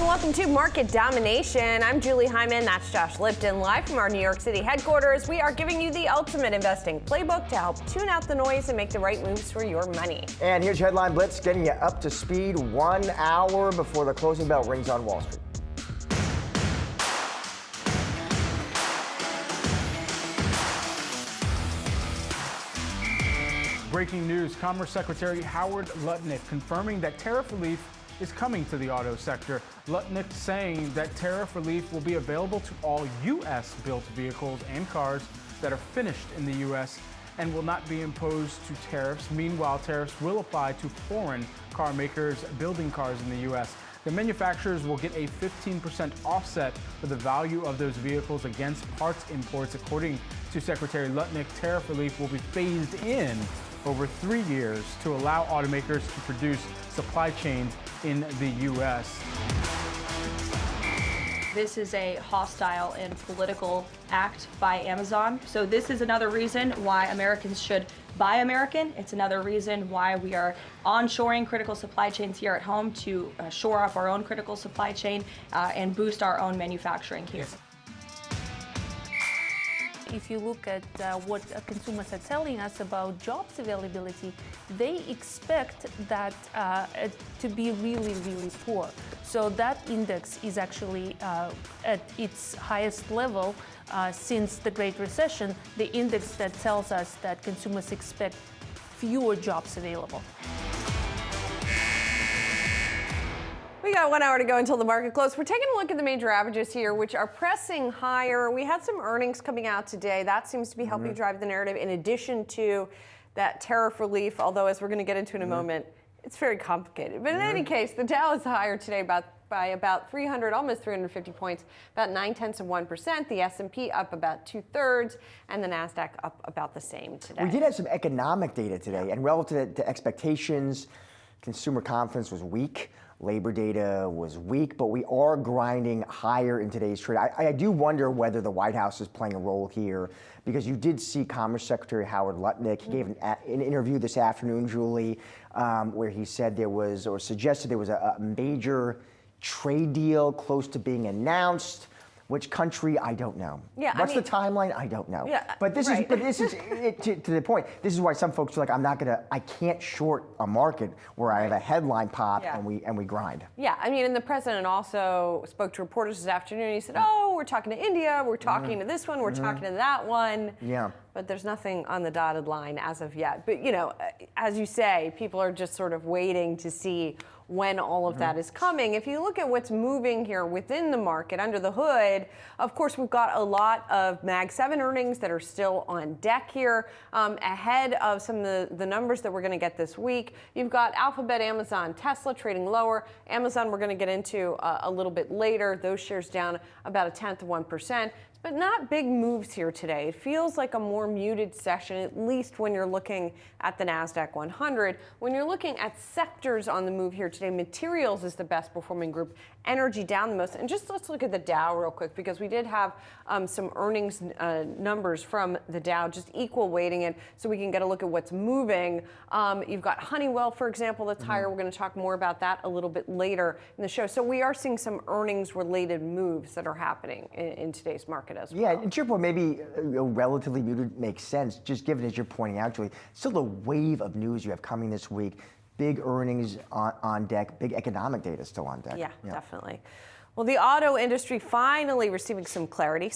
and welcome to Market Domination. I'm Julie Hyman, that's Josh Lipton, live from our New York City headquarters. We are giving you the ultimate investing playbook to help tune out the noise and make the right moves for your money. And here's your headline blitz, getting you up to speed 1 hour before the closing bell rings on Wall Street. Breaking news, Commerce Secretary Howard Lutnick confirming that tariff relief is coming to the auto sector. Lutnick saying that tariff relief will be available to all U.S.-built vehicles and cars that are finished in the U.S. and will not be imposed to tariffs. Meanwhile, tariffs will apply to foreign car makers building cars in the U.S. The manufacturers will get a 15% offset for the value of those vehicles against parts imports. According to Secretary Lutnick, tariff relief will be phased in over 3 years to allow automakers to produce supply chains in the U.S. This is a hostile and political act by Amazon. So this is another reason why Americans should buy American. It's another reason why we are onshoring critical supply chains here at home to shore up our own critical supply chain and boost our own manufacturing here. If you look at what consumers are telling us about jobs availability, they expect that to be really, really poor. So that index is actually at its highest level since the Great Recession, the index that tells us that consumers expect fewer jobs available. We got 1 hour to go until the market close. We're taking a look at the major averages here, which are pressing higher. We had some earnings coming out today. That seems to be helping drive the narrative in addition to that tariff relief, although as we're going to get into in a moment, it's very complicated. But in any case, the Dow is higher today by about 300, almost 350 points, about 0.9%. The S&P up about 2/3, and the NASDAQ up about the same today. We did have some economic data today, and relative to expectations, consumer confidence was weak. Labor data was weak, but we are grinding higher in today's trade. I do wonder whether the White House is playing a role here, because you did see Commerce Secretary Howard Lutnick. He gave an interview this afternoon, Julie, where he said there was, or suggested there was a major trade deal close to being announced. Which country? I don't know. Yeah, What's the timeline? I don't know. Yeah, but this is to the point. This is why some folks are like, I can't short a market where I have a headline pop and we grind. Yeah, I mean, and the president also spoke to reporters this afternoon. He said, "Oh, we're talking to India, we're talking to this one, we're talking to that one." Yeah. But there's nothing on the dotted line as of yet. But, you know, as you say, people are just sort of waiting to see when all of that is coming. If you look at what's moving here within the market, under the hood, of course, we've got a lot of Mag 7 earnings that are still on deck here. Ahead of some of the numbers that we're going to get this week, you've got Alphabet, Amazon, Tesla trading lower. Amazon we're going to get into a little bit later. Those shares down about 0.1%. But not big moves here today. It feels like a more muted session, at least when you're looking at the NASDAQ 100. When you're looking at sectors on the move here today, materials is the best performing group, energy down the most. And just let's look at the Dow real quick, because we did have some earnings numbers from the Dow, just equal weighting it, so we can get a look at what's moving. You've got Honeywell, for example, that's higher. We're going to talk more about that a little bit later in the show. So we are seeing some earnings related moves that are happening in today's market as well. Yeah, and to your point, maybe relatively muted makes sense, just given, as you're pointing out, Julie, still the wave of news you have coming this week, big earnings on deck, big economic data still on deck. Yeah, definitely. Well, the auto industry finally receiving some clarity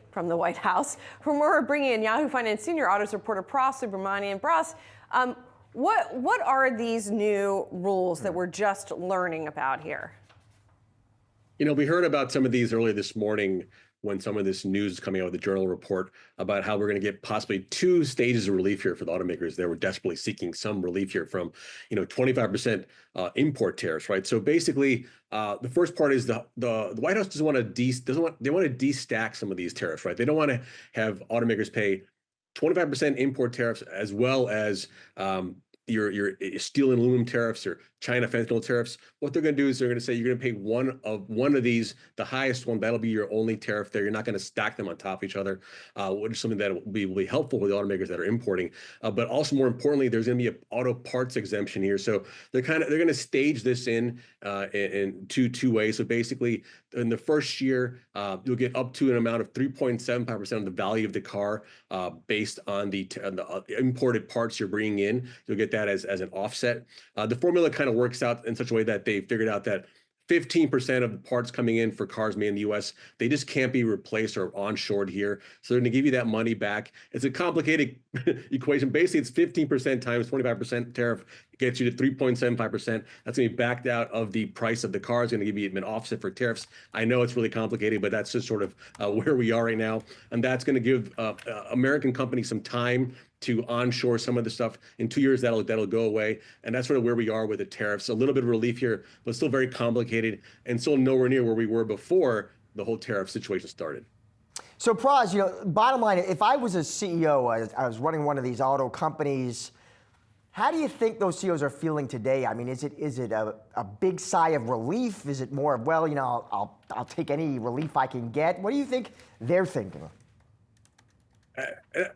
from the White House. For more, we're bringing in Yahoo Finance senior autos reporter Pras Subramanian. Pras, what are these new rules that we're just learning about here? You know, we heard about some of these earlier this morning when some of this news is coming out with the Journal report about how we're going to get possibly 2 stages of relief here for the automakers. They were desperately seeking some relief here from, 25% import tariffs, right? So basically, the first part is the White House want to destack some of these tariffs, right? They don't want to have automakers pay 25% import tariffs as well as your steel and aluminum tariffs or China fentanyl tariffs, what they're going to do is they're going to say you're going to pay one of these, the highest one. That'll be your only tariff there. You're not going to stack them on top of each other, which is something that will be helpful for the automakers that are importing. But also more importantly, there's going to be an auto parts exemption here. So they're going to stage this in two ways. So basically, in the first year, you'll get up to an amount of 3.75% of the value of the car based on the imported parts you're bringing in. You'll get that as an offset. The formula kind of works out in such a way that they figured out that 15% of the parts coming in for cars made in the US, they just can't be replaced or onshored here. So they're going to give you that money back. It's a complicated equation. Basically, it's 15% times 25% tariff gets you to 3.75%. That's going to be backed out of the price of the car. It's going to give you an offset for tariffs. I know it's really complicated, but that's just sort of where we are right now. And that's going to give American companies some time to onshore some of the stuff. In 2 years, that'll go away. And that's sort of where we are with the tariffs. A little bit of relief here, but still very complicated and still nowhere near where we were before the whole tariff situation started. So Praz, bottom line, if I was a CEO, I was running one of these auto companies, how do you think those CEOs are feeling today? I mean, is it a big sigh of relief? Is it more of, well, I'll take any relief I can get? What do you think they're thinking?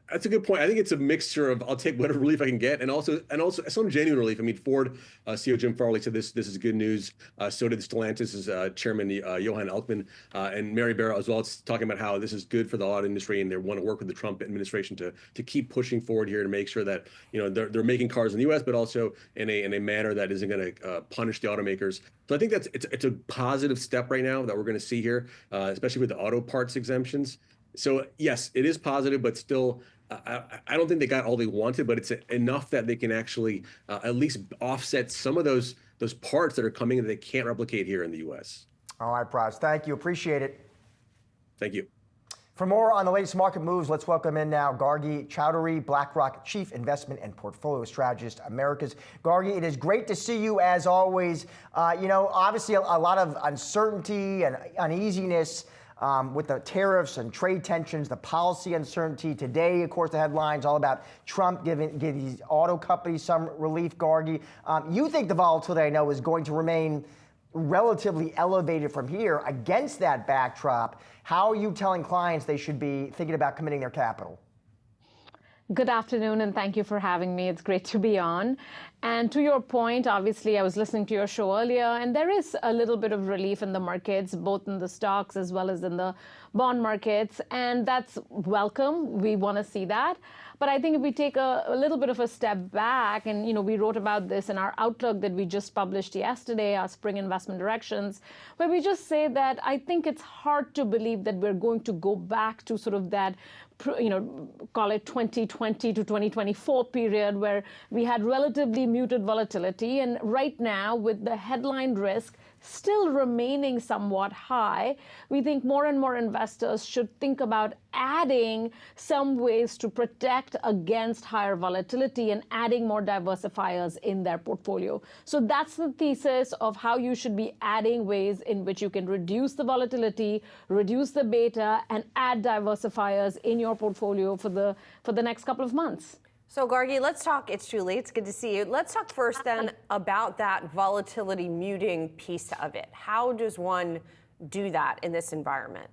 That's a good point. I think it's a mixture of I'll take whatever relief I can get, and also some genuine relief. I mean, Ford CEO Jim Farley said this is good news. So did Stellantis' chairman Johan Elkman and Mary Barra as well. It's talking about how this is good for the auto industry, and they want to work with the Trump administration to keep pushing forward here to make sure that they're making cars in the U.S. but also in a manner that isn't going to punish the automakers. So I think it's a positive step right now that we're going to see here, especially with the auto parts exemptions. So yes, it is positive, but still, I don't think they got all they wanted, but it's enough that they can actually at least offset some of those parts that are coming that they can't replicate here in the U.S. All right, Praz, thank you. Appreciate it. Thank you. For more on the latest market moves, let's welcome in now Gargi Chowdhury, BlackRock Chief Investment and Portfolio Strategist Americas. Gargi, it is great to see you as always. Obviously a lot of uncertainty and uneasiness with the tariffs and trade tensions, the policy uncertainty. Today, of course, the headlines all about Trump giving these auto companies some relief, Gargi. You think the volatility, I know, is going to remain relatively elevated from here. Against that backdrop, how are you telling clients they should be thinking about committing their capital? Good afternoon, and thank you for having me. It's great to be on. And to your point, obviously, I was listening to your show earlier, and there is a little bit of relief in the markets, both in the stocks as well as in the bond markets, and that's welcome. We want to see that. But I think if we take a little bit of a step back, and we wrote about this in our outlook that we just published yesterday, our spring investment directions, where we just say that I think it's hard to believe that we're going to go back to sort of that, call it 2020 to 2024 period where we had relatively muted volatility. And right now, with the headline risk still remaining somewhat high, we think more and more investors should think about adding some ways to protect against higher volatility and adding more diversifiers in their portfolio. So that's the thesis of how you should be adding ways in which you can reduce the volatility, reduce the beta, and add diversifiers in your portfolio for the next couple of months. So Gargi, let's talk, it's Julie, it's good to see you. Let's talk first then about that volatility muting piece of it. How does one do that in this environment?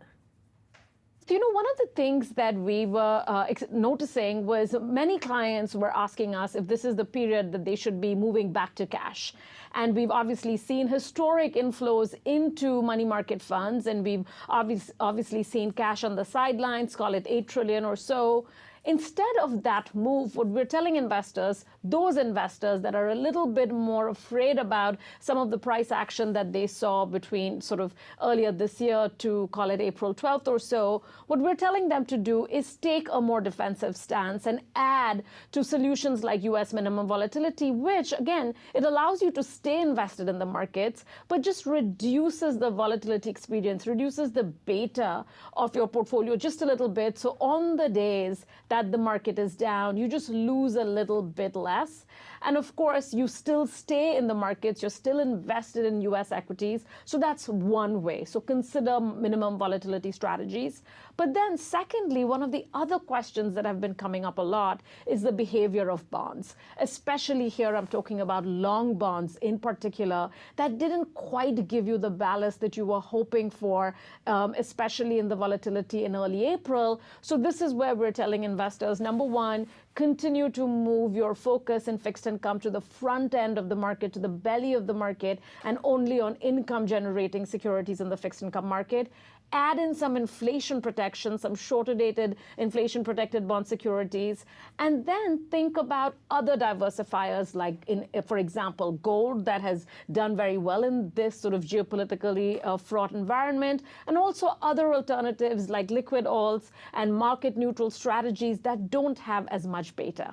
One of the things that we were noticing was many clients were asking us if this is the period that they should be moving back to cash. And we've obviously seen historic inflows into money market funds, and we've obviously seen cash on the sidelines, call it 8 trillion or so. Instead of that move, what we're telling investors, those investors that are a little bit more afraid about some of the price action that they saw between sort of earlier this year to call it April 12th or so, what we're telling them to do is take a more defensive stance and add to solutions like US minimum volatility, which again, it allows you to stay invested in the markets, but just reduces the volatility experience, reduces the beta of your portfolio just a little bit. So on the days that the market is down, you just lose a little bit less. And of course, you still stay in the markets, you're still invested in US equities. So that's one way. So consider minimum volatility strategies. But then secondly, one of the other questions that have been coming up a lot is the behavior of bonds. Especially here, I'm talking about long bonds in particular that didn't quite give you the ballast that you were hoping for, especially in the volatility in early April. So this is where we're telling investors, number one, continue to move your focus in fixed income to the front end of the market, to the belly of the market, and only on income generating securities in the fixed income market. Add in some inflation protection, some shorter dated inflation protected bond securities, and then think about other diversifiers like, for example, gold that has done very well in this sort of geopolitically fraught environment, and also other alternatives like liquid alts and market neutral strategies that don't have as much beta.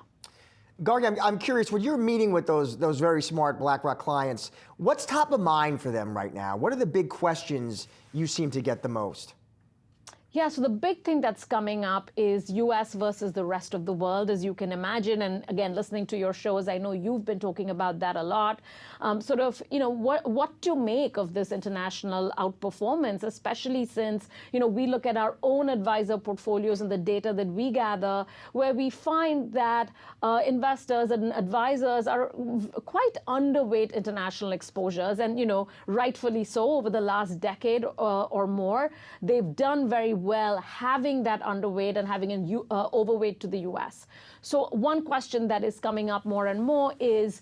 Gargi, I'm curious, when you're meeting with those very smart BlackRock clients, what's top of mind for them right now? What are the big questions you seem to get the most? Yeah, so the big thing that's coming up is US versus the rest of the world, as you can imagine. And again, listening to your shows, I know you've been talking about that a lot. What to make of this international outperformance, especially since, we look at our own advisor portfolios and the data that we gather, where we find that investors and advisors are quite underweight international exposures. And, rightfully so, over the last decade or more, they've done very well having that underweight and having an overweight to the US. So one question that is coming up more and more is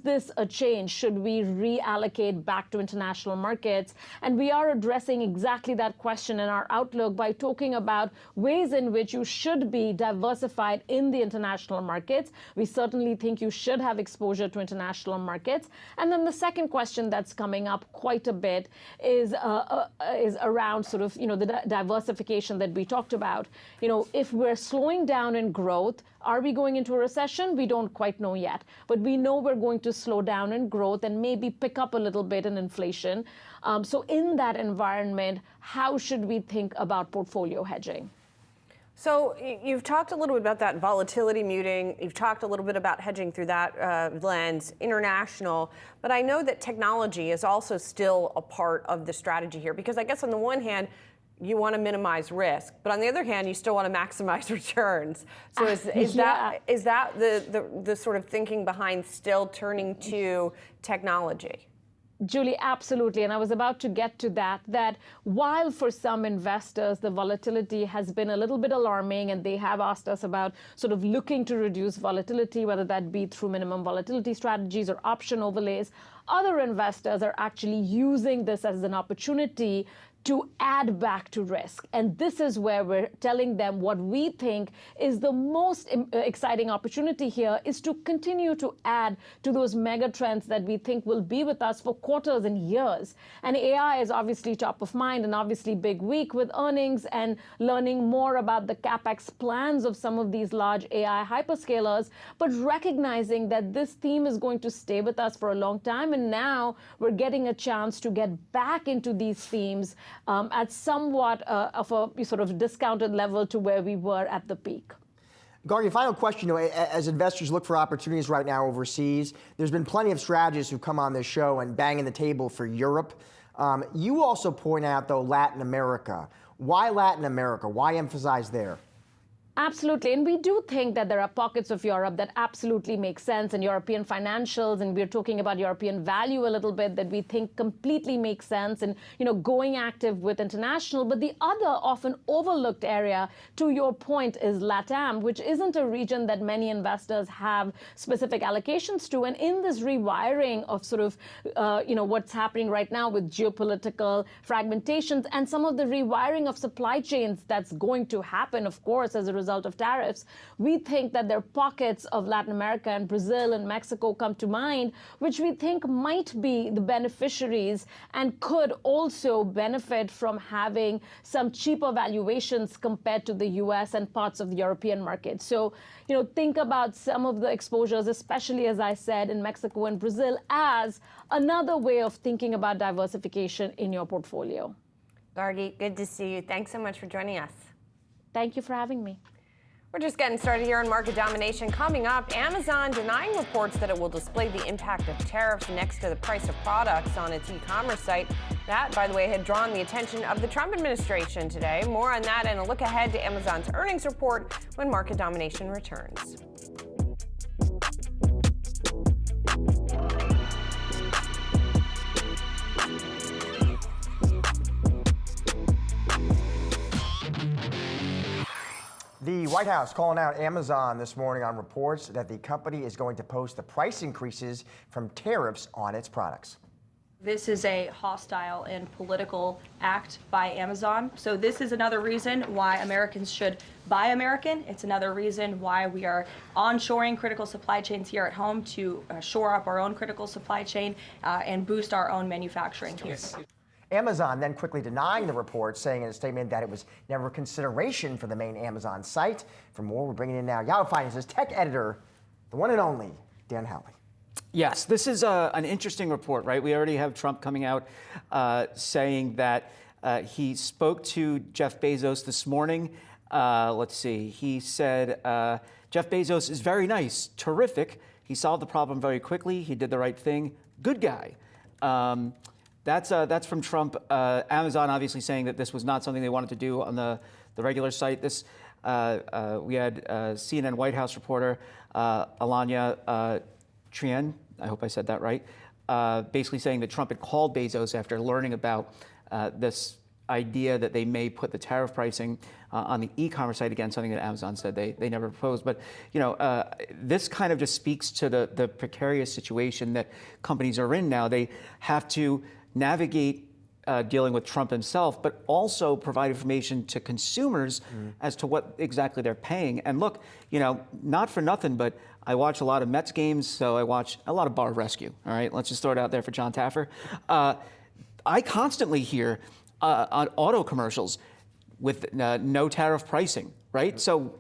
this a change? Should we reallocate back to international markets? And we are addressing exactly that question in our outlook by talking about ways in which you should be diversified in the international markets. We certainly think you should have exposure to international markets. And then the second question that's coming up quite a bit is around sort of, the diversification that we talked about. If we're slowing down in growth, are we going into a recession? We don't quite know yet, but we know we're going to slow down in growth and maybe pick up a little bit in inflation. So in that environment, how should we think about portfolio hedging? So you've talked a little bit about that volatility muting. You've talked a little bit about hedging through that lens, international. But I know that technology is also still a part of the strategy here, because I guess on the one hand, you want to minimize risk, but on the other hand, you still want to maximize returns. So is that the sort of thinking behind still turning to technology? Julie, absolutely. And I was about to get to that while for some investors, the volatility has been a little bit alarming and they have asked us about sort of looking to reduce volatility, whether that be through minimum volatility strategies or option overlays, other investors are actually using this as an opportunity to add back to risk. And this is where we're telling them what we think is the most exciting opportunity here is to continue to add to those mega trends that we think will be with us for quarters and years. And AI is obviously top of mind and obviously big week with earnings and learning more about the CapEx plans of some of these large AI hyperscalers, but recognizing that this theme is going to stay with us for a long time. And now we're getting a chance to get back into these themes at somewhat of a sort of discounted level to where we were at the peak. Gargi, final question. As investors look for opportunities right now overseas, there's been plenty of strategists who come on this show and banging the table for Europe. You also point out, though, Latin America. Why Latin America? Why emphasize there? Absolutely. And we do think that there are pockets of Europe that absolutely make sense, and European financials, and we're talking about European value a little bit, that we think completely makes sense, and going active with international. But the other often overlooked area, to your point, is LATAM, which isn't a region that many investors have specific allocations to. And in this rewiring of sort of what's happening right now with geopolitical fragmentations and some of the rewiring of supply chains that's going to happen, of course, as a result of tariffs, we think that there are pockets of Latin America and Brazil and Mexico come to mind, which we think might be the beneficiaries and could also benefit from having some cheaper valuations compared to the US and parts of the European market. So, think about some of the exposures, especially, as I said, in Mexico and Brazil, as another way of thinking about diversification in your portfolio. Gargi, good to see you. Thanks so much for joining us. Thank you for having me. We're just getting started here on Market Domination. Coming up, Amazon denying reports that it will display the impact of tariffs next to the price of products on its e-commerce site. That, by the way, had drawn the attention of the Trump administration today. More on that and a look ahead to Amazon's earnings report when Market Domination returns. The White House calling out Amazon this morning on reports that the company is going to post the price increases from tariffs on its products. This is a hostile and political act by Amazon. So this is another reason why Americans should buy American. It's another reason why we are onshoring critical supply chains here at home to shore up our own critical supply chain and boost our own manufacturing here. Amazon then quickly denying the report, saying in a statement that it was never a consideration for the main Amazon site. For more, we're bringing in now Yahoo Finance's tech editor, the one and only Dan Howley. Yes, this is an interesting report, right? We already have Trump coming out saying that he spoke to Jeff Bezos this morning. Let's see, he said, Jeff Bezos is very nice, terrific. He solved the problem very quickly. He did the right thing. Good guy. That's from Trump. Amazon obviously saying that this was not something they wanted to do on the regular site. This we had CNN White House reporter Alanya Trien, I hope I said that right, basically saying that Trump had called Bezos after learning about this idea that they may put the tariff pricing on the e-commerce site, again, something that Amazon said they never proposed. But this kind of just speaks to the precarious situation that companies are in now. They have to navigate dealing with Trump himself, but also provide information to consumers as to what exactly they're paying. And look, not for nothing, but I watch a lot of Mets games, so I watch a lot of Bar Rescue. All right, let's just throw it out there for John Taffer. I constantly hear on auto commercials with no tariff pricing, right? So,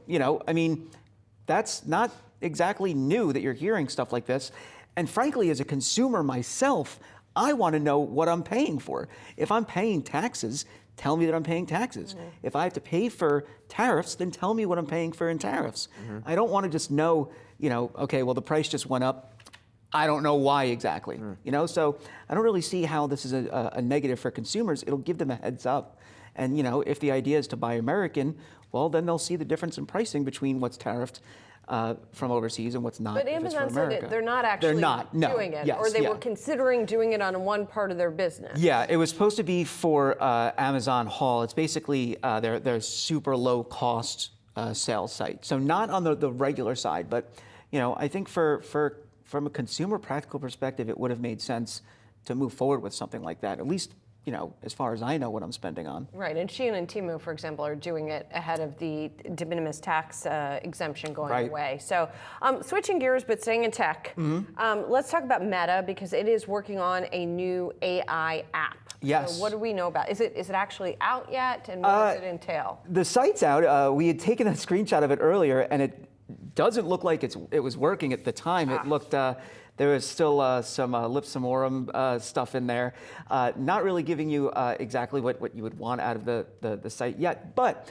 that's not exactly new that you're hearing stuff like this. And frankly, as a consumer myself, I want to know what I'm paying for. If I'm paying taxes, tell me that I'm paying taxes. If I have to pay for tariffs, then tell me what I'm paying for in tariffs. I don't want to just know, okay, well, the price just went up. I don't know why exactly, so I don't really see how this is a negative for consumers. It'll give them a heads up. And, if the idea is to buy American, well, then they'll see the difference in pricing between what's tariffed from overseas and what's not. But Amazon said that they're not actually doing it, or they were considering doing it on one part of their business. Yeah, it was supposed to be for Amazon Haul. It's basically their super low cost sales site. So not on the regular side, but I think from a consumer practical perspective, it would have made sense to move forward with something like that. At least, as far as I know what I'm spending on. Right, and Shein and Temu, for example, are doing it ahead of the de minimis tax exemption going away. So switching gears, but staying in tech, let's talk about Meta, because it is working on a new AI app. Yes. So what do we know about it? Is it actually out yet, and what does it entail? The site's out. We had taken a screenshot of it earlier, and it doesn't look like it was working at the time. It looked, there was still some lipsimorum stuff in there, not really giving you exactly what you would want out of the site yet, but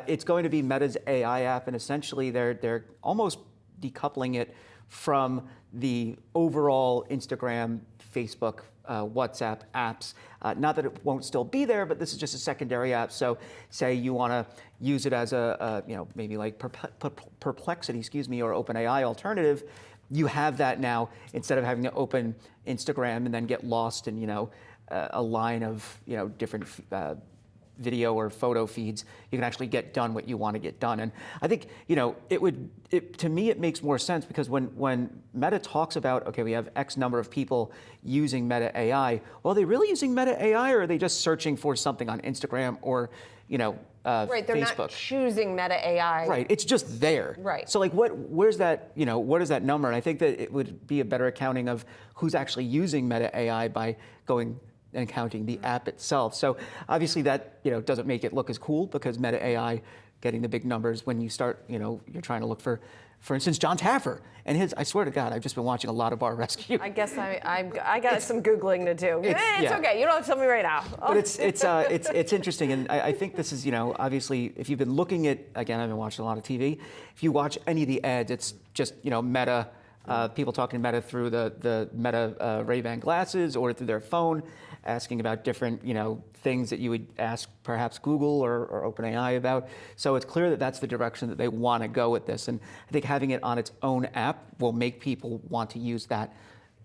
it's going to be Meta's AI app, and essentially they're almost decoupling it from the overall Instagram, Facebook, WhatsApp apps. Not that it won't still be there, but this is just a secondary app. So say you want to use it as a maybe like Perplexity, or OpenAI alternative, you have that now instead of having to open Instagram and then get lost in a line of different video or photo feeds. You can actually get done what you want to get done. And I think to me it makes more sense, because when Meta talks about, okay, we have X number of people using Meta AI, well, are they really using Meta AI, or are they just searching for something on Instagram or right, they're Facebook? not choosing Meta AI. Right, it's just there. Right. So where's that, what is that number? And I think that it would be a better accounting of who's actually using Meta AI by going and counting the app itself. So obviously that doesn't make it look as cool, because Meta AI getting the big numbers when you start, you're trying to look for instance, John Taffer and I swear to God, I've just been watching a lot of Bar Rescue. I guess I got some Googling to do. It's okay. You don't have to tell me right now. But it's interesting, and I think this is, obviously, if you've been looking at, again, I've been watching a lot of TV. If you watch any of the ads, it's just, Meta, people talking Meta through the Meta Ray-Ban glasses or through their phone, asking about different, things that you would ask perhaps Google or OpenAI about. So it's clear that that's the direction that they want to go with this. And I think having it on its own app will make people want to use that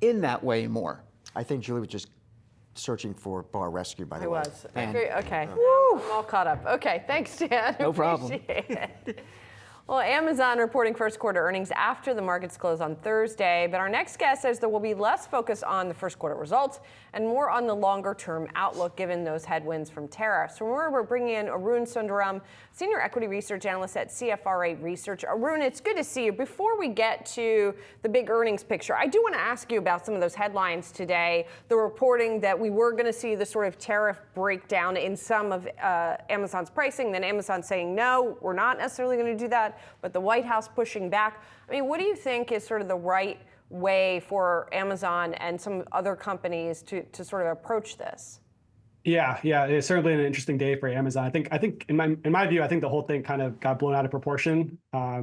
in that way more. I think Julie was just searching for Bar Rescue, by the I way. was. Okay. Woo. I'm all caught up. Okay. Thanks, Dan. No problem. Appreciate it. Well, Amazon reporting first quarter earnings after the markets close on Thursday, but our next guest says there will be less focus on the first quarter results and more on the longer term outlook given those headwinds from tariffs. From where we're bringing in Arun Sundaram, Senior Equity Research Analyst at CFRA Research. Arun, it's good to see you. Before we get to the big earnings picture, I do want to ask you about some of those headlines today. The reporting that we were going to see the sort of tariff breakdown in some of Amazon's pricing, then Amazon saying, no, we're not necessarily going to do that, but the White House pushing back. I mean, what do you think is sort of the right way for Amazon and some other companies to sort of approach this? Yeah, it's certainly an interesting day for Amazon. I think in my view, I think the whole thing kind of got blown out of proportion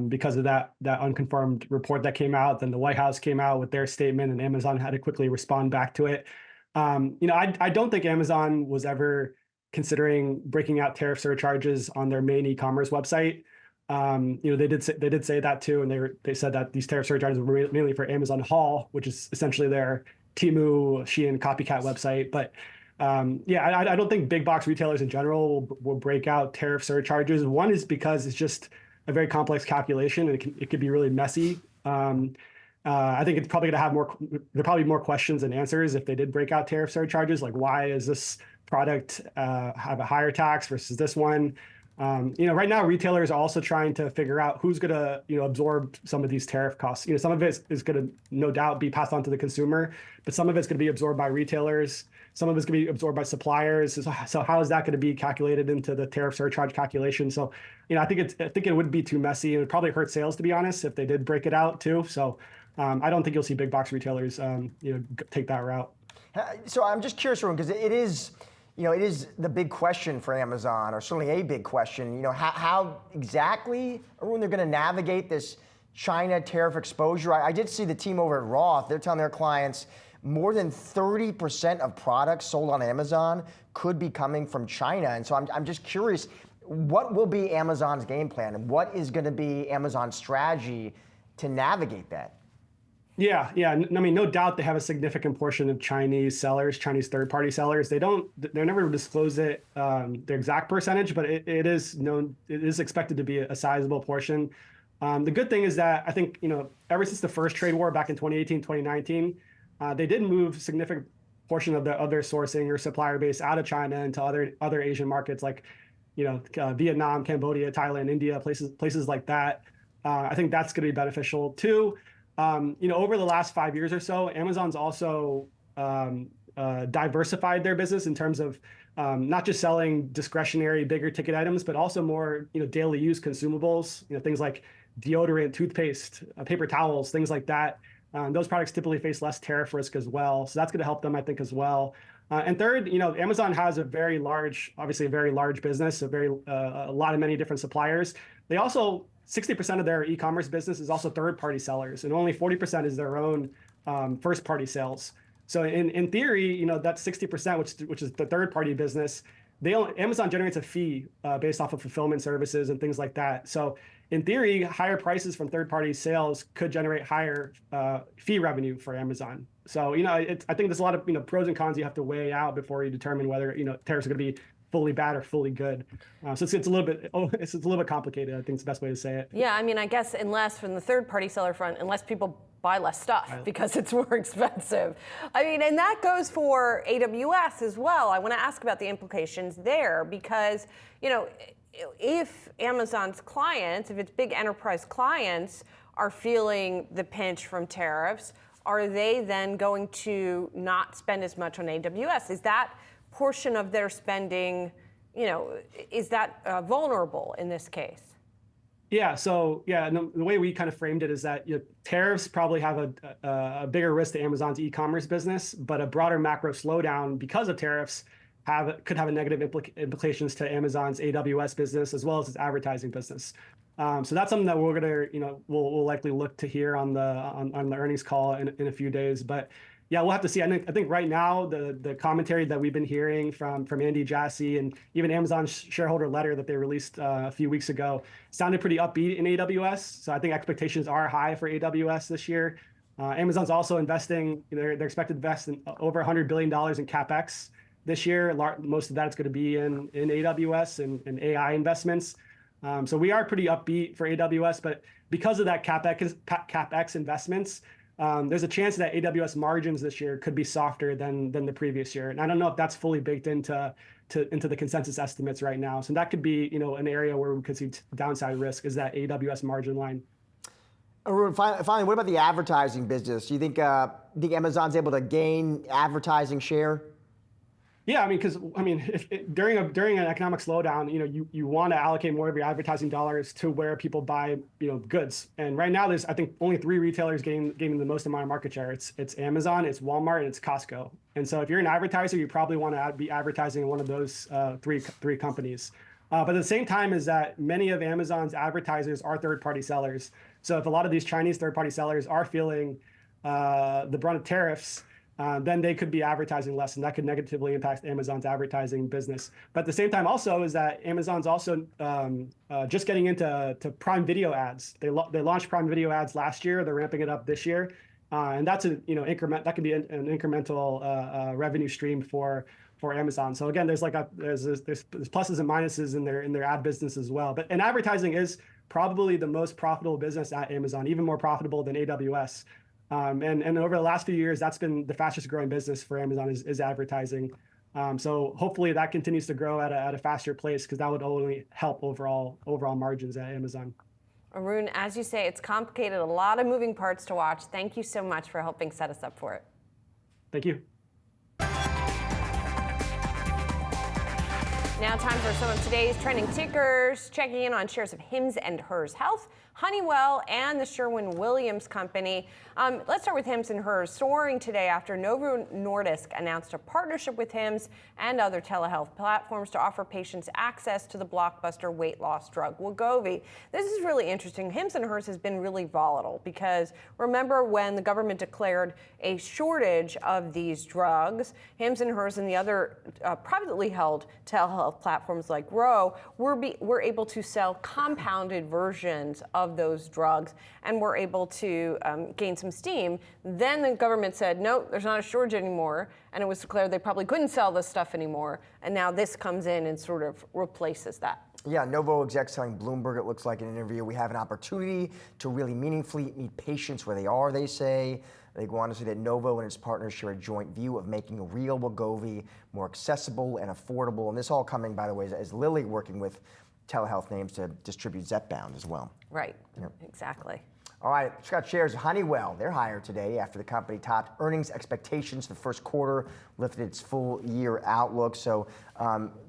because of that unconfirmed report that came out. Then the White House came out with their statement, and Amazon had to quickly respond back to it. I don't think Amazon was ever considering breaking out tariff surcharges on their main e-commerce website. They did say that too, and they said that these tariff surcharges were mainly for Amazon Haul, which is essentially their Temu, Shein copycat website, but. I don't think big box retailers in general will break out tariff surcharges. One is because it's just a very complex calculation and it could be really messy. I think it's probably going to have more questions than answers if they did break out tariff surcharges, like why is this product have a higher tax versus this one? Right now retailers are also trying to figure out who's going to absorb some of these tariff costs. Some of it is going to no doubt be passed on to the consumer, but some of it's going to be absorbed by retailers. Some of it's going to be absorbed by suppliers. So how is that going to be calculated into the tariff surcharge calculation? So, I think it would be too messy. It would probably hurt sales, to be honest, if they did break it out too. So, I don't think you'll see big box retailers, take that route. So I'm just curious, Arun, because it is the big question for Amazon, or certainly a big question. How exactly, Arun, they're going to navigate this China tariff exposure. I did see the team over at Roth. They're telling their clients more than 30% of products sold on Amazon could be coming from China. And so I'm just curious, what will be Amazon's game plan? And what is going to be Amazon's strategy to navigate that? Yeah. I mean, no doubt they have a significant portion of Chinese third-party sellers. They never disclose it, their exact percentage, but it is expected to be a sizable portion. The good thing is that I think, ever since the first trade war back in 2018, 2019, they did move significant portion of their sourcing or supplier base out of China into other Asian markets like, Vietnam, Cambodia, Thailand, India, places like that. I think that's going to be beneficial too. Over the last 5 years or so, Amazon's also diversified their business in terms of not just selling discretionary, bigger ticket items, but also more, daily use consumables. Things like deodorant, toothpaste, paper towels, things like that. Those products typically face less tariff risk as well. So that's going to help them, I think, as well. And third, Amazon has a very large business, many different suppliers. They also, 60% of their e-commerce business is also third-party sellers, and only 40% is their own first-party sales. So in theory, that's 60%, which is the third-party business. Amazon generates a fee based off of fulfillment services and things like that. So in theory, higher prices from third-party sales could generate higher fee revenue for Amazon. So I think there's a lot of pros and cons you have to weigh out before you determine whether tariffs are going to be fully bad or fully good. So it's a little bit complicated. I think it's the best way to say it. Yeah, I mean, I guess unless from the third-party seller front, unless people buy less stuff because it's more expensive. I mean, and that goes for AWS as well. I want to ask about the implications there because, if Amazon's clients, if its big enterprise clients are feeling the pinch from tariffs, are they then going to not spend as much on AWS? Is that portion of their spending is that vulnerable in this case? Yeah, so and the way we kind of framed it is that tariffs probably have a bigger risk to Amazon's e-commerce business, but a broader macro slowdown because of tariffs could have a negative implications to Amazon's AWS business as well as its advertising business. So that's something that we're gonna, we'll likely look to hear on the earnings call in a few days. But yeah, we'll have to see. I think right now the commentary that we've been hearing from Andy Jassy and even Amazon's shareholder letter that they released a few weeks ago sounded pretty upbeat in AWS. So I think expectations are high for AWS this year. Amazon's also investing. They're expected to invest in over $100 billion in CapEx this year. Most of that is going to be in AWS and AI investments. So we are pretty upbeat for AWS, but because of that CapEx investments, there's a chance that AWS margins this year could be softer than the previous year. And I don't know if that's fully baked into the consensus estimates right now. So that could be an area where we could see downside risk is that AWS margin line. Arun, finally, what about the advertising business? Do you think Amazon's able to gain advertising share? Yeah, because during an economic slowdown, you want to allocate more of your advertising dollars to where people buy, goods. And right now, there's I think only 3 retailers gaining the most amount of market share. It's Amazon, it's Walmart, and it's Costco. And so if you're an advertiser, you probably want to be advertising in one of those three companies. But at the same time, is that many of Amazon's advertisers are third-party sellers. So if a lot of these Chinese third-party sellers are feeling the brunt of tariffs, then they could be advertising less, and that could negatively impact Amazon's advertising business. But at the same time, also is that Amazon's also just getting into Prime Video ads. They launched Prime Video ads last year. They're ramping it up this year, and that's increment. That could be an incremental revenue stream for Amazon. So again, there's pluses and minuses in their ad business as well. And advertising is probably the most profitable business at Amazon, even more profitable than AWS. And over the last few years, that's been the fastest growing business for Amazon is advertising. So hopefully that continues to grow at a faster pace because that would only help overall margins at Amazon. Arun, as you say, it's complicated, a lot of moving parts to watch. Thank you so much for helping set us up for it. Thank you. Now time for some of today's trending tickers. Checking in on shares of Hims and Hers Health, Honeywell, and the Sherwin-Williams Company. Let's start with Hims and Hers, soaring today after Novo Nordisk announced a partnership with Hims and other telehealth platforms to offer patients access to the blockbuster weight loss drug Wegovy. This is really interesting. Hims and Hers has been really volatile because remember when the government declared a shortage of these drugs, Hims and Hers and the other privately held telehealth platforms like Ro were able to sell compounded versions of those drugs and were able to gain some steam. Then the government said, no, there's not a shortage anymore. And it was declared they probably couldn't sell this stuff anymore. And now this comes in and sort of replaces that. Yeah, Novo execs telling Bloomberg, it looks like in an interview, we have an opportunity to really meaningfully meet patients where they are, they say. They go on to say that Novo and its partners share a joint view of making real Wegovy more accessible and affordable. And this all coming, by the way, as Lilly working with telehealth names to distribute Zepbound as well. Right, exactly. All right, check out shares of Honeywell. They're higher today after the company topped earnings expectations for the first quarter, lifted its full year outlook. So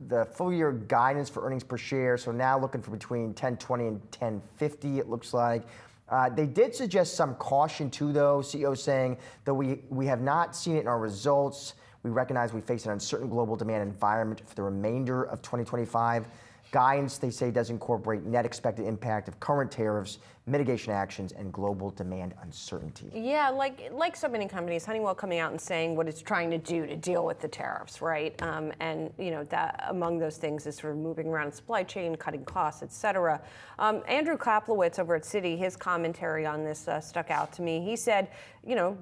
the full year guidance for earnings per share, so now looking for between 10.20 and 10.50, it looks like. They did suggest some caution too, though. CEO saying that we have not seen it in our results. We recognize we face an uncertain global demand environment for the remainder of 2025. Guidance, they say, does incorporate net expected impact of current tariffs, mitigation actions, and global demand uncertainty. Yeah, like so many companies, Honeywell coming out and saying what it's trying to do to deal with the tariffs, right? And that among those things is sort of moving around the supply chain, cutting costs, et cetera. Andrew Kaplowitz over at Citi, his commentary on this stuck out to me. He said,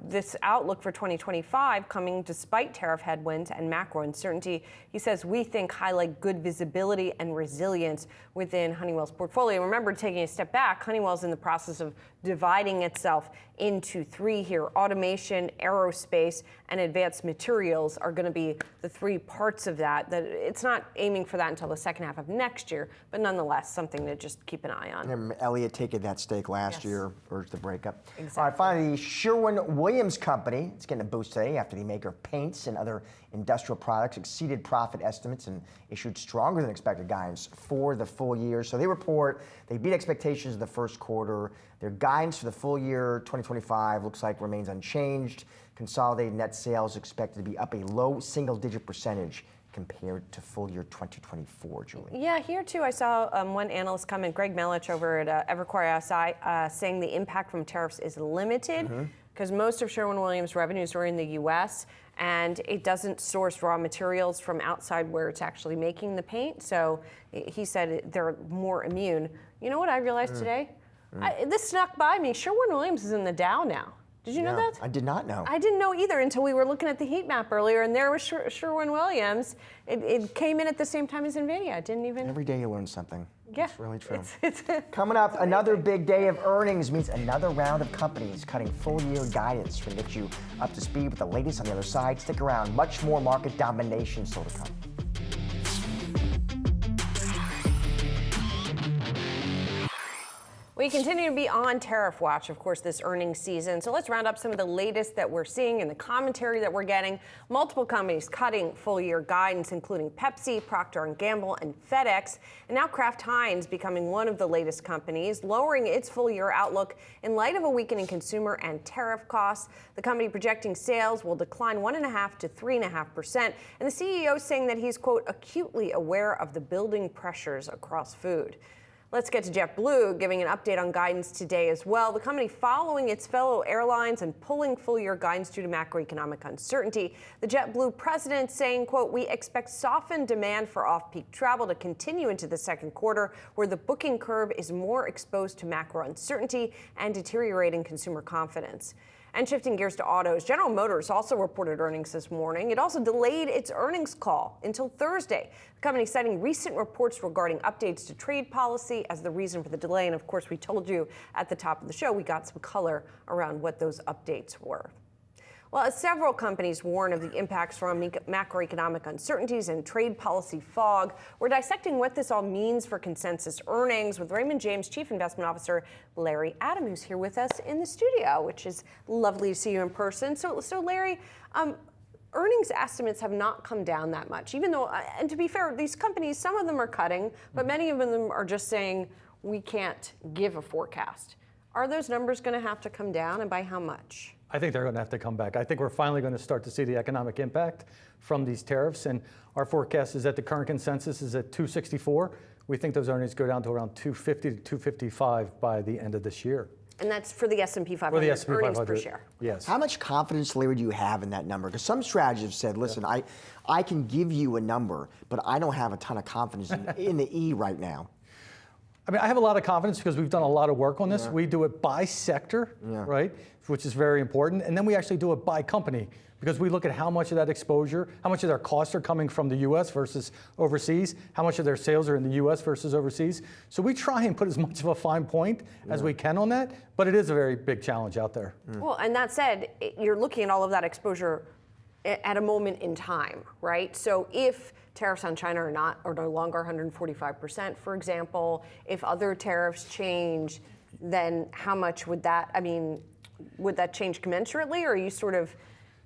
this outlook for 2025 coming despite tariff headwinds and macro uncertainty, he says, we think highlight good visibility and resilience within Honeywell's portfolio. Remember, taking a step back, Honeywell's in the process of dividing itself into three here. Automation, aerospace, and advanced materials are going to be the three parts of that. That it's not aiming for that until the second half of next year, but nonetheless, something to just keep an eye on. And Elliott taking that stake last year urged the breakup. Exactly. All right, finally, Sherwin-Williams Company, it's getting a boost today after the maker of paints and other industrial products exceeded profit estimates and issued stronger than expected guidance for the full year. So they report they beat expectations in the first quarter. Their guidance for the full year 2025 looks like remains unchanged. Consolidated net sales expected to be up a low single-digit percentage compared to full year 2024, Julie. Yeah, here too, I saw one analyst comment, Greg Melich over at Evercore ISI, saying the impact from tariffs is limited because most of Sherwin-Williams' revenues are in the U.S. and it doesn't source raw materials from outside where it's actually making the paint. So he said they're more immune. You know what I realized today? This snuck by me. Sherwin-Williams is in the Dow now. Did you know that? I did not know. I didn't know either until we were looking at the heat map earlier, and there was Sherwin-Williams. It came in at the same time as NVIDIA. I didn't even. Every day you learn something. Yeah, It's really true. It's Coming up, another big day of earnings means another round of companies cutting full-year guidance. We'll get you up to speed with the latest on the other side. Stick around. Much more market domination still to come. We continue to be on tariff watch, of course, this earnings season. So let's round up some of the latest that we're seeing and the commentary that we're getting. Multiple companies cutting full-year guidance, including Pepsi, Procter & Gamble, and FedEx. And now Kraft Heinz becoming one of the latest companies, lowering its full-year outlook in light of a weakening consumer and tariff costs. The company projecting sales will decline 1.5% to 3.5%. And the CEO saying that he's, quote, acutely aware of the building pressures across food. Let's get to JetBlue, giving an update on guidance today as well. The company following its fellow airlines and pulling full-year guidance due to macroeconomic uncertainty. The JetBlue president saying, quote, we expect softened demand for off-peak travel to continue into the second quarter, where the booking curve is more exposed to macro uncertainty and deteriorating consumer confidence. And shifting gears to autos, General Motors also reported earnings this morning. It also delayed its earnings call until Thursday. The company citing recent reports regarding updates to trade policy as the reason for the delay. And of course, we told you at the top of the show, we got some color around what those updates were. Well, as several companies warn of the impacts from macroeconomic uncertainties and trade policy fog, we're dissecting what this all means for consensus earnings with Raymond James Chief Investment Officer Larry Adam, who's here with us in the studio, which is lovely to see you in person. So Larry, earnings estimates have not come down that much, even though, and to be fair, these companies, some of them are cutting, but many of them are just saying, we can't give a forecast. Are those numbers going to have to come down, and by how much? I think they're going to have to come back. I think we're finally going to start to see the economic impact from these tariffs. And our forecast is that the current consensus is at 264. We think those earnings go down to around 250 to 255 by the end of this year. And that's for the S&P 500 For the S&P earnings 500, per share. yes. How much confidence, Larry, do you have in that number? Because some strategists have said, listen, I can give you a number, but I don't have a ton of confidence in the E right now. I mean, I have a lot of confidence because we've done a lot of work on this. We do it by sector, right, which is very important. And then we actually do it by company because we look at how much of that exposure, how much of their costs are coming from the U.S. versus overseas, how much of their sales are in the U.S. versus overseas. So we try and put as much of a fine point as we can on that, but it is a very big challenge out there. Well, and that said, you're looking at all of that exposure at a moment in time, right? So if tariffs on China are no longer 145%, for example, if other tariffs change, then how much would that, would that change commensurately, or are you sort of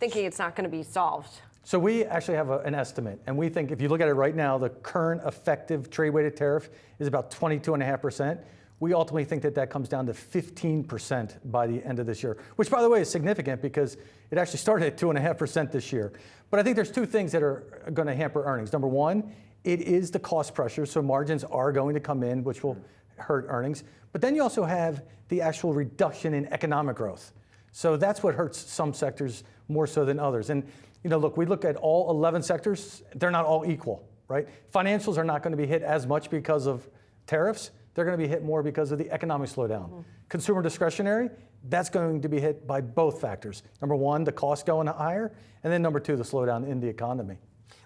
thinking it's not going to be solved? So we actually have an estimate, and we think if you look at it right now, the current effective trade-weighted tariff is about 22.5%. We ultimately think that comes down to 15% by the end of this year, which, by the way, is significant because it actually started at 2.5% this year. But I think there's two things that are going to hamper earnings. Number one, it is the cost pressure, so margins are going to come in, which will hurt earnings. But then you also have the actual reduction in economic growth. So that's what hurts some sectors more so than others. And look, we look at all 11 sectors, they're not all equal, right? Financials are not going to be hit as much because of tariffs. They're going to be hit more because of the economic slowdown. Consumer discretionary, that's going to be hit by both factors. Number one, the cost going higher, and then number two, the slowdown in the economy.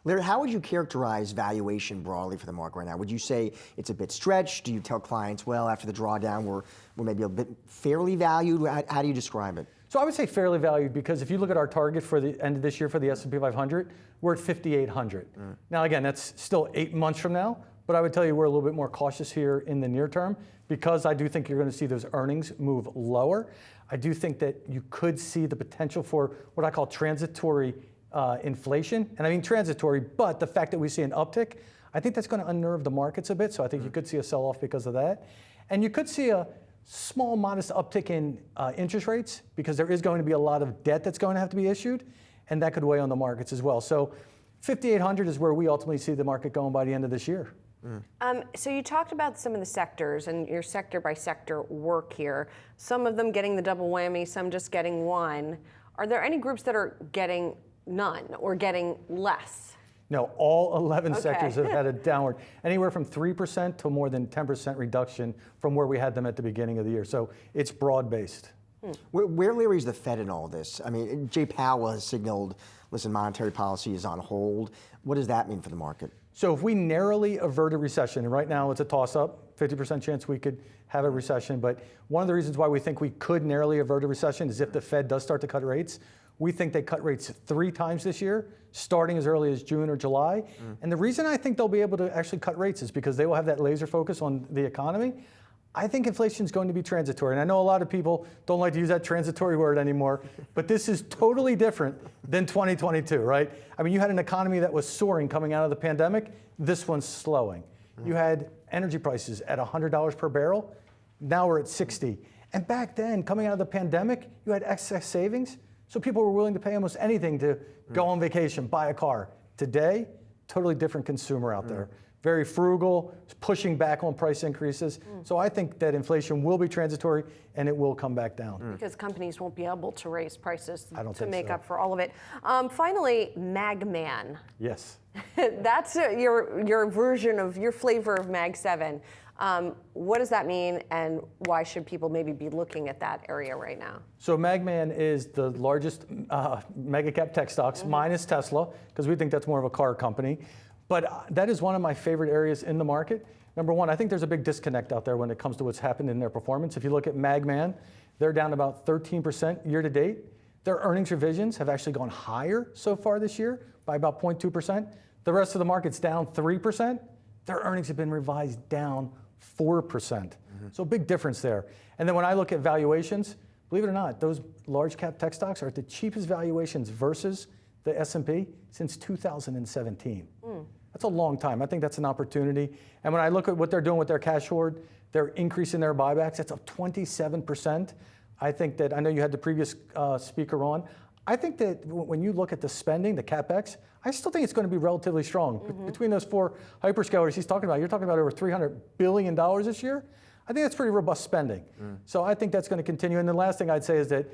Larry, how would you characterize valuation broadly for the market right now? Would you say it's a bit stretched? Do you tell clients, well, after the drawdown, we're maybe a bit fairly valued? How do you describe it? So I would say fairly valued because if you look at our target for the end of this year for the S&P 500, we're at 5,800. Now, again, that's still 8 months from now, but I would tell you we're a little bit more cautious here in the near term because I do think you're going to see those earnings move lower. I do think that you could see the potential for what I call transitory inflation. And I mean transitory, but the fact that we see an uptick, I think that's going to unnerve the markets a bit. So I think you could see a sell-off because of that. And you could see a small, modest uptick in interest rates because there is going to be a lot of debt that's going to have to be issued, and that could weigh on the markets as well. So 5,800 is where we ultimately see the market going by the end of this year. So you talked about some of the sectors and your sector by sector work here. Some of them getting the double whammy, some just getting one. Are there any groups that are getting none or getting less? No, all 11 sectors have had a downward, anywhere from 3% to more than 10% reduction from where we had them at the beginning of the year. So it's broad-based. Where, Larry, is the Fed in all this? I mean, Jay Powell has signaled, listen, monetary policy is on hold. What does that mean for the market? So if we narrowly avert a recession, and right now it's a toss-up, 50% chance we could have a recession, but one of the reasons why we think we could narrowly avert a recession is if the Fed does start to cut rates. We think they cut rates 3 times this year, starting as early as June or July. And the reason I think they'll be able to actually cut rates is because they will have that laser focus on the economy. I think inflation is going to be transitory. And I know a lot of people don't like to use that transitory word anymore, but this is totally different than 2022, right? I mean, you had an economy that was soaring coming out of the pandemic. This one's slowing. You had energy prices at $100 per barrel. Now we're at 60. And back then, coming out of the pandemic, you had excess savings. So people were willing to pay almost anything to go on vacation, buy a car. Today, totally different consumer out there. Very frugal, pushing back on price increases. So I think that inflation will be transitory and it will come back down. Because companies won't be able to raise prices I don't to think make so. up for all of it. Finally, Magman. Yes. That's your version of your flavor of Mag 7. What does that mean, and why should people maybe be looking at that area right now? So Magman is the largest mega cap tech stocks, minus Tesla, because we think that's more of a car company. But that is one of my favorite areas in the market. Number one, I think there's a big disconnect out there when it comes to what's happened in their performance. If you look at Magman, they're down about 13% year to date. Their earnings revisions have actually gone higher so far this year by about 0.2%. The rest of the market's down 3%. Their earnings have been revised down 4%. So a big difference there. And then when I look at valuations, believe it or not, those large cap tech stocks are at the cheapest valuations versus the S&P since 2017. That's a long time. I think that's an opportunity. And when I look at what they're doing with their cash hoard, they're increasing their buybacks. That's up 27%. I think that, I know you had the previous speaker on. I think that when you look at the spending, the CapEx, I still think it's going to be relatively strong. Between those 4 hyperscalers he's talking about, you're talking about over $300 billion this year. I think that's pretty robust spending. So I think that's going to continue. And the last thing I'd say is that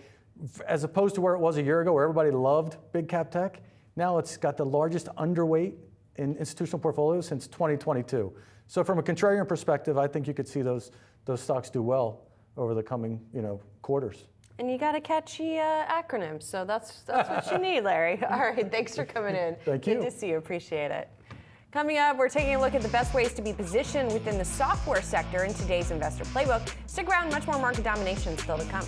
as opposed to where it was a year ago, where everybody loved big cap tech, now it's got the largest underweight in institutional portfolios since 2022. So from a contrarian perspective, I think you could see those stocks do well over the coming quarters. And you got a catchy acronym, so that's what you need, Larry. All right, thanks for coming in. Thank you. Good to see you. Appreciate it. Coming up, we're taking a look at the best ways to be positioned within the software sector in today's Investor Playbook. Stick around, much more market domination still to come.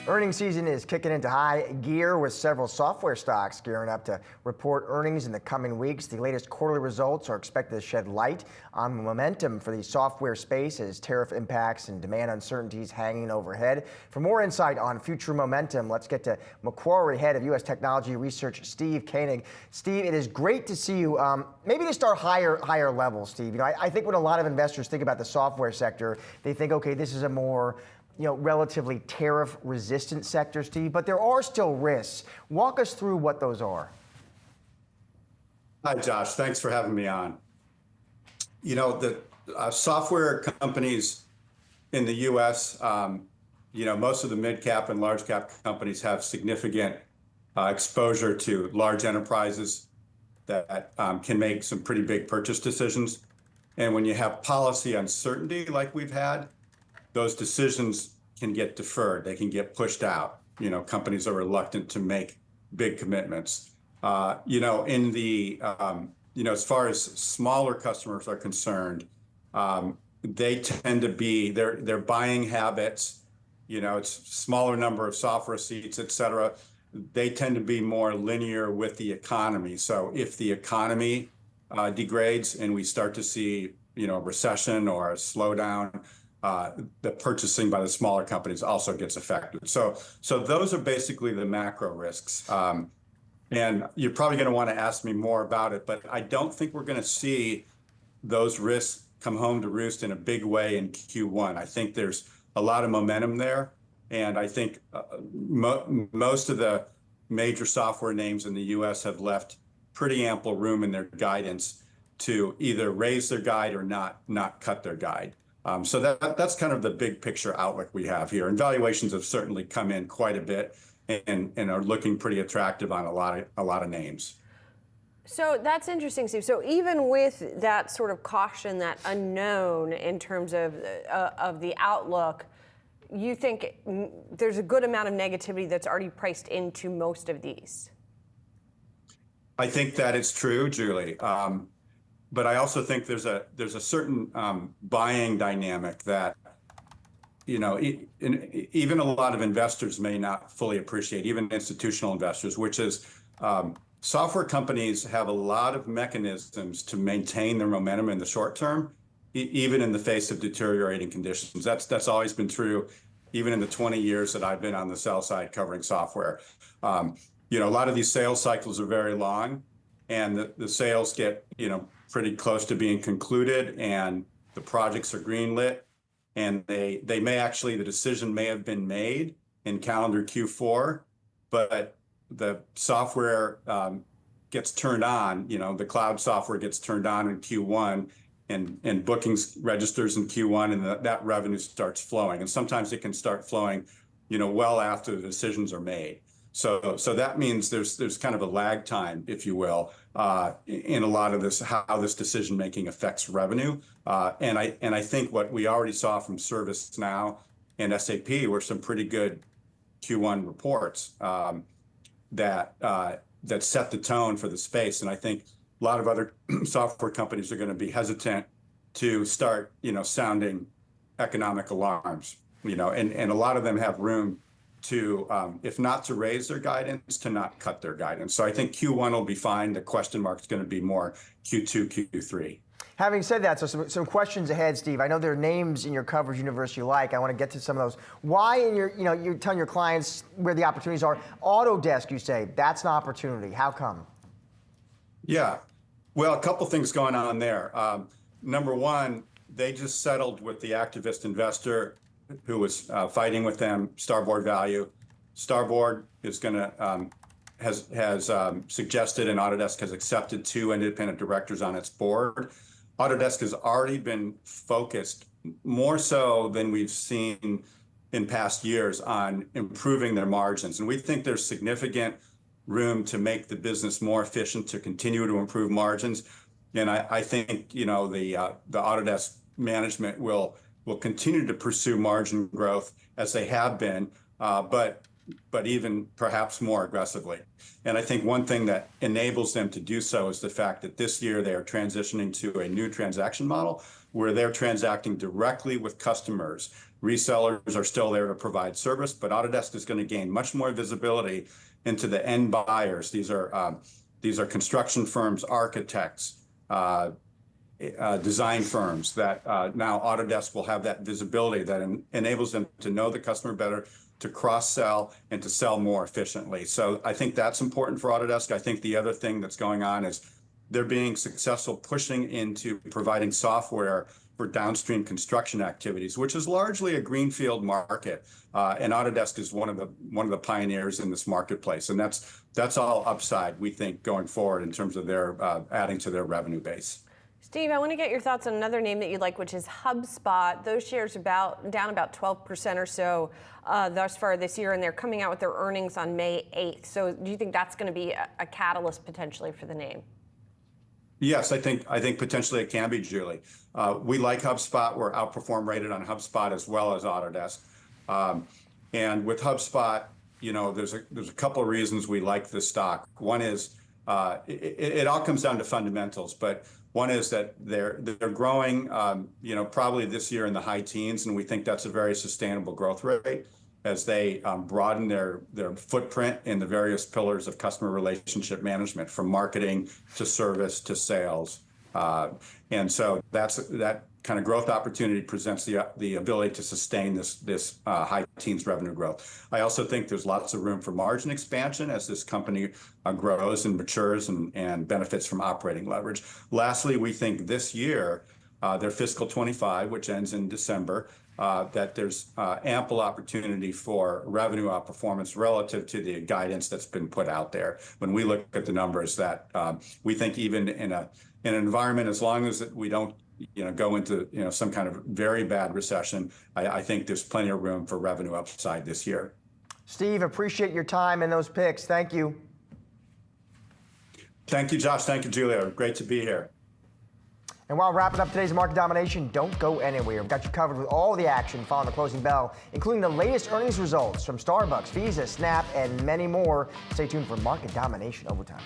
Earnings season is kicking into high gear with several software stocks gearing up to report earnings in the coming weeks. The latest quarterly results are expected to shed light on momentum for the software space as tariff impacts and demand uncertainties hanging overhead. For more insight on future momentum, let's get to Macquarie Head of U.S. Technology Research, Steve Koenig. Steve, it is great to see you. Maybe to start higher level, Steve. I think when a lot of investors think about the software sector, they think, okay, this is a more relatively tariff-resistant sector, Steve, but there are still risks. Walk us through what those are. Hi, Josh. Thanks for having me on. The software companies in the U.S., most of the mid-cap and large-cap companies have significant exposure to large enterprises that can make some pretty big purchase decisions. And when you have policy uncertainty like we've had, those decisions can get deferred. They can get pushed out. Companies are reluctant to make big commitments. In the, as far as smaller customers are concerned, they tend to be, their buying habits, it's smaller number of software seats, et cetera. They tend to be more linear with the economy. So if the economy degrades and we start to see, a recession or a slowdown, the purchasing by the smaller companies also gets affected. So those are basically the macro risks. And you're probably going to want to ask me more about it, but I don't think we're going to see those risks come home to roost in a big way in Q1. I think there's a lot of momentum there. And I think most of the major software names in the US have left pretty ample room in their guidance to either raise their guide or not cut their guide. So that's kind of the big picture outlook we have here. And valuations have certainly come in quite a bit and are looking pretty attractive on a lot of names. So that's interesting, Steve. So even with that sort of caution, that unknown in terms of the outlook, you think there's a good amount of negativity that's already priced into most of these? I think that is true, Julie. But I also think there's a certain buying dynamic that, even a lot of investors may not fully appreciate, even institutional investors, which is software companies have a lot of mechanisms to maintain their momentum in the short term, even in the face of deteriorating conditions. That's always been true, even in the 20 years that I've been on the sell side covering software. A lot of these sales cycles are very long, and the sales get, pretty close to being concluded, and the projects are greenlit, and they may actually, the decision may have been made in calendar Q4, but the software gets turned on, the cloud software gets turned on in Q1, and bookings registers in Q1, and that revenue starts flowing. And sometimes it can start flowing, well after the decisions are made. So that means there's kind of a lag time, if you will, in a lot of this, how this decision making affects revenue. And I think what we already saw from ServiceNow and SAP were some pretty good Q1 reports that set the tone for the space. And I think a lot of other software companies are going to be hesitant to start, sounding economic alarms, and a lot of them have room to, if not to raise their guidance, to not cut their guidance. So I think Q1 will be fine. The question mark is going to be more Q2, Q3. Having said that, so some questions ahead, Steve. I know there are names in your coverage universe you like. I want to get to some of those. Why in your, you're telling your clients where the opportunities are. Autodesk, you say, that's an opportunity. How come? Yeah, well, a couple things going on there. Number one, they just settled with the activist investor who was fighting with them, Starboard Value. Starboard is going to has suggested, and Autodesk has accepted 2 independent directors on its board. Autodesk has already been focused more so than we've seen in past years on improving their margins, and we think there's significant room to make the business more efficient, to continue to improve margins. And I think the Autodesk management will continue to pursue margin growth as they have been, but even perhaps more aggressively. And I think one thing that enables them to do so is the fact that this year they are transitioning to a new transaction model where they're transacting directly with customers. Resellers are still there to provide service, but Autodesk is going to gain much more visibility into the end buyers. These are construction firms, architects, design firms that now Autodesk will have that visibility that enables them to know the customer better, to cross-sell, and to sell more efficiently. So I think that's important for Autodesk. I think the other thing that's going on is they're being successful pushing into providing software for downstream construction activities, which is largely a greenfield market. And Autodesk is one of the pioneers in this marketplace. And that's all upside, we think, going forward in terms of their adding to their revenue base. Steve, I want to get your thoughts on another name that you like, which is HubSpot. Those shares are down about 12% or so thus far this year, and they're coming out with their earnings on May 8th. So do you think that's going to be a catalyst potentially for the name? Yes, I think potentially it can be, Julie. We like HubSpot. We're outperform rated on HubSpot as well as Autodesk. And with HubSpot, there's a couple of reasons we like this stock. One is it all comes down to fundamentals, but one is that they're growing, probably this year in the high teens, and we think that's a very sustainable growth rate as they broaden their footprint in the various pillars of customer relationship management, from marketing to service to sales. And so that kind of growth opportunity presents the ability to sustain this high teens revenue growth. I also think there's lots of room for margin expansion as this company grows and matures and benefits from operating leverage. Lastly, we think this year, their fiscal 25, which ends in December, that there's ample opportunity for revenue outperformance relative to the guidance that's been put out there. When we look at the numbers, that we think even in an environment, as long as we don't go into some kind of very bad recession, I think there's plenty of room for revenue upside this year. Steve, appreciate your time and those picks. Thank you. Thank you, Josh. Thank you, Julia. Great to be here. And while wrapping up today's market domination, don't go anywhere. We've got you covered with all the action following the closing bell, including the latest earnings results from Starbucks, Visa, Snap, and many more. Stay tuned for Market Domination Overtime.